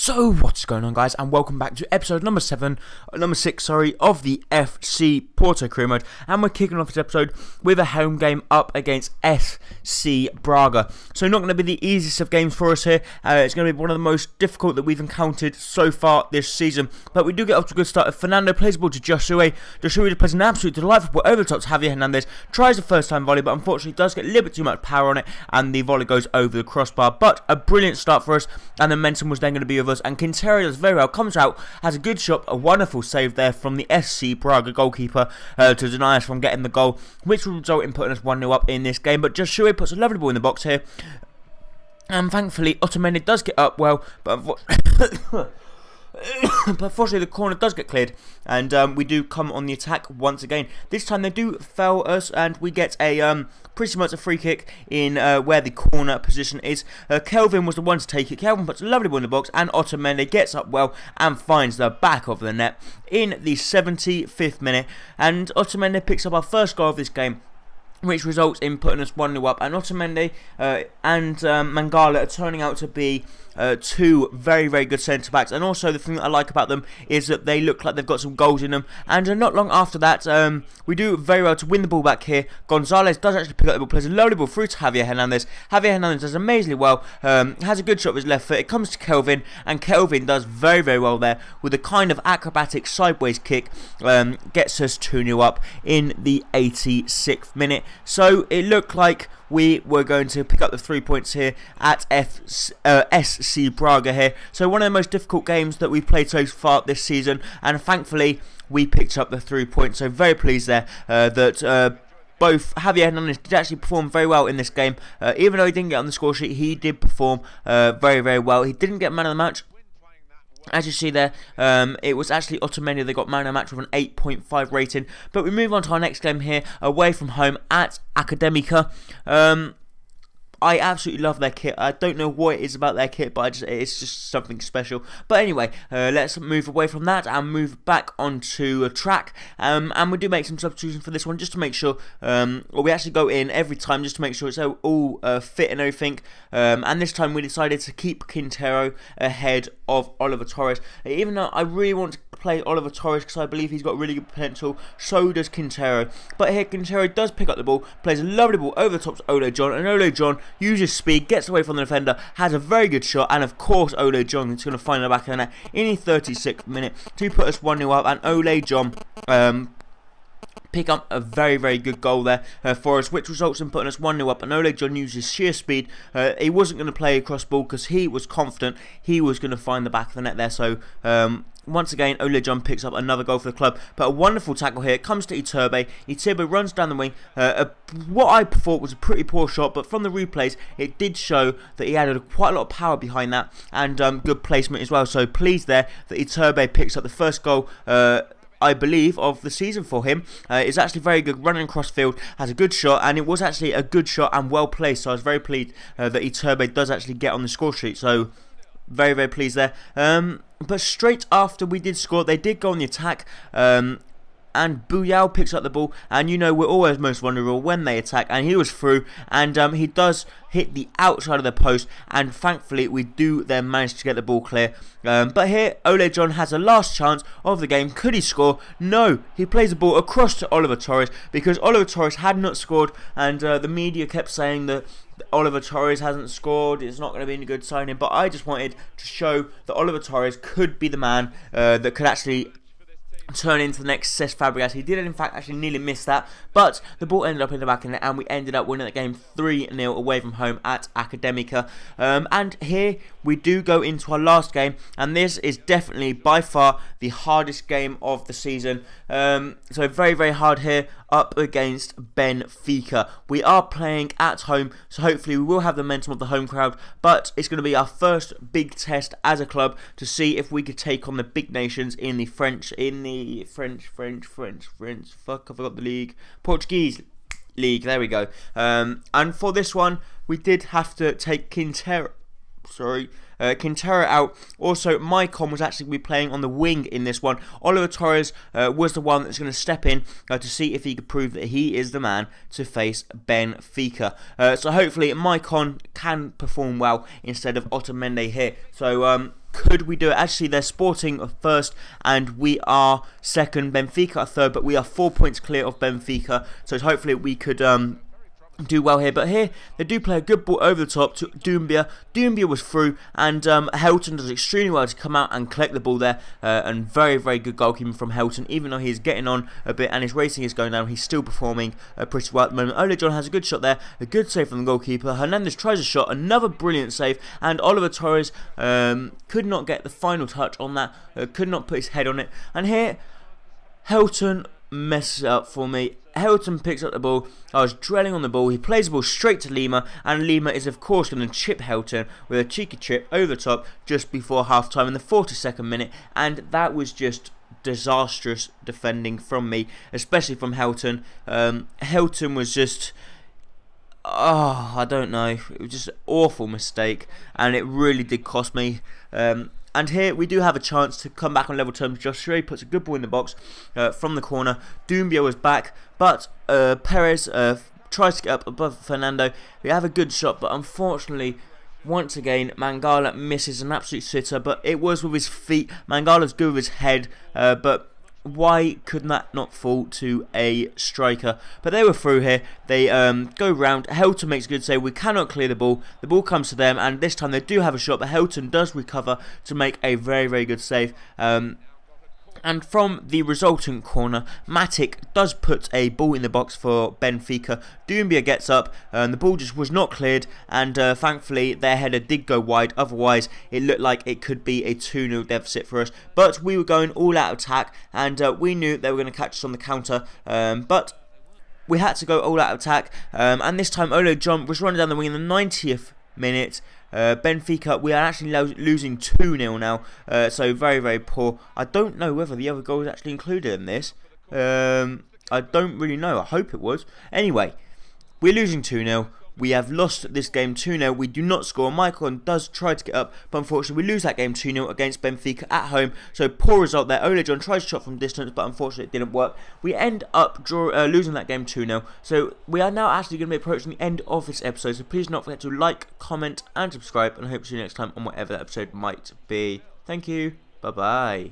So what's going on, guys, and welcome back to episode number 6 of the FC Porto career mode, and we're kicking off this episode with a home game up against SC Braga. So not going to be the easiest of games for us here. It's going to be one of the most difficult that we've encountered so far this season, but we do get off to a good start. Fernando plays the ball to Joshua. Joshua plays an absolute delightful ball over the top to Javier Hernandez, tries the first time volley, but unfortunately does get a little bit too much power on it, and the volley goes over the crossbar. But a brilliant start for us, and the momentum was then going to be with us, and Quintero does very well, comes out, has a good shot, a wonderful save there from the SC Braga goalkeeper to deny us from getting the goal, which will result in putting us 1-0 up in this game. But Joshua puts a lovely ball in the box here, and thankfully Otamendi does get up well, but but unfortunately the corner does get cleared, and we do come on the attack once again. This time they do foul us, and we get a pretty much a free kick in where the corner position is. Kelvin was the one to take it. Kelvin puts a lovely ball in the box, and Otamendi gets up well and finds the back of the net in the 75th minute, and Otamendi picks up our first goal of this game, which results in putting us 1-0 up. And Otamendi and Mangala are turning out to be two very, very good centre-backs. And also the thing that I like about them is that they look like they've got some goals in them. And not long after that, we do very well to win the ball back here. Gonzalez does actually pick up the ball, plays a lovely ball through to Javier Hernandez. Javier Hernandez does amazingly well, has a good shot with his left foot. It comes to Kelvin, and Kelvin does very, very well there with a kind of acrobatic sideways kick. Gets us 2-0 up in the 86th minute. So it looked like we were going to pick up the 3 points here at SC Braga here. So one of the most difficult games that we've played so far this season, and thankfully we picked up the 3 points. So very pleased there that both Javier Hernandez did actually perform very well in this game. Even though he didn't get on the score sheet, he did perform very, very well. He didn't get man of the match. As you see there, it was actually Otamendi that got man of the match with an 8.5 rating. But we move on to our next game here, away from home at Academica. I absolutely love their kit. I don't know what it is about their kit, but it's just something special. But anyway, let's move away from that and move back onto a track. And we do make some substitutions for this one just to make sure, or we actually go in every time just to make sure it's all fit and everything. And this time we decided to keep Quintero ahead of Oliver Torres. Even though I really want to play Oliver Torres because I believe he's got really good potential, so does Quintero. But here Quintero does pick up the ball, plays a lovely ball over the top to Ole John, and Ole John uses speed, gets away from the defender, has a very good shot, and of course Ole John is going to find the back of the net in the 36th minute to put us 1-0 up, and Ole John pick up a very, very good goal there for us, which results in putting us 1-0 up. And Ole John uses sheer speed. He wasn't going to play a cross ball because he was confident he was going to find the back of the net there. So once again, Ole John picks up another goal for the club. But a wonderful tackle here. It comes to Iturbe. Iturbe runs down the wing. What I thought was a pretty poor shot, but from the replays, it did show that he had quite a lot of power behind that, and good placement as well. So pleased there that Iturbe picks up the first goal, I believe, of the season for him. It's actually very good running across field, has a good shot, and it was actually a good shot and well placed. So I was very pleased that Iturbe does actually get on the score sheet. So very, very pleased there. But straight after we did score, they did go on the attack. And Buyao picks up the ball, and you know we're always most vulnerable when they attack, and he was through, and he does hit the outside of the post, and thankfully we do then manage to get the ball clear. But here Ole John has a last chance of the game. Could he score? No, he plays the ball across to Oliver Torres because Oliver Torres had not scored, and the media kept saying that Oliver Torres hasn't scored, it's not going to be any good signing. But I just wanted to show that Oliver Torres could be the man that could actually turn into the next SC Fabregas. He did in fact actually nearly miss that, but the ball ended up in the back of the net, and we ended up winning the game 3-0 away from home at Academica. And here we do go into our last game, and this is definitely by far the hardest game of the season. So very, very hard here up against Benfica. We are playing at home, so hopefully we will have the momentum of the home crowd, but it's going to be our first big test as a club to see if we could take on the big nations in the fuck, I forgot the league. Portuguese league, there we go. And for this one, we did have to take Quintero out. Also, Maicon was actually going to be playing on the wing in this one. Oliver Torres was the one that's going to step in to see if he could prove that he is the man to face Benfica. So hopefully Maicon can perform well instead of Otamendi here. So Could we do it? Actually, they're Sporting first, and we are second. Benfica are third, but we are 4 points clear of Benfica. So hopefully we could do well here. But here, they do play a good ball over the top to Doumbia. Doumbia was through, and Helton does extremely well to come out and collect the ball there. And very, very good goalkeeping from Helton. Even though he's getting on a bit and his rating is going down, he's still performing pretty well at the moment. Ole John has a good shot there. A good save from the goalkeeper. Hernandez tries a shot. Another brilliant save. And Oliver Torres could not get the final touch on that. Could not put his head on it. And here, Helton messes it up for me. Helton picks up the ball. I was dwelling on the ball. He plays the ball straight to Lima, and Lima is of course going to chip Helton with a cheeky chip over the top just before half time in the 42nd minute, and that was just disastrous defending from me, especially from Helton. Helton was just, I don't know, it was just an awful mistake, and it really did cost me. And here we do have a chance to come back on level terms. Joshua puts a good ball in the box from the corner. Doumbia was back, but Perez tries to get up above Fernando. We have a good shot, but unfortunately, once again, Mangala misses an absolute sitter. But it was with his feet. Mangala's good with his head, but why could that not fall to a striker? But they were through here. They go round. Helton makes a good save. We cannot clear the ball. The ball comes to them, and this time they do have a shot, but Helton does recover to make a very, very good save. And from the resultant corner, Matic does put a ball in the box for Benfica. Doumbia gets up, and the ball just was not cleared, and thankfully their header did go wide. Otherwise, it looked like it could be a 2-0 deficit for us. But we were going all out attack, and we knew they were going to catch us on the counter. But we had to go all out attack, and this time Ole John was running down the wing in the 90th minute. Benfica, we are actually losing 2-0 now, so very, very poor. I don't know whether the other goal was actually included in this. I don't really know. I hope it was. Anyway, we're losing 2-0. We have lost this game 2-0. We do not score. Michael does try to get up, but unfortunately we lose that game 2-0 against Benfica at home. So poor result there. Ole John tries to shot from distance, but unfortunately it didn't work. We end up losing that game 2-0. So we are now actually going to be approaching the end of this episode. So please do not forget to like, comment and subscribe. And I hope to see you next time on whatever that episode might be. Thank you. Bye-bye.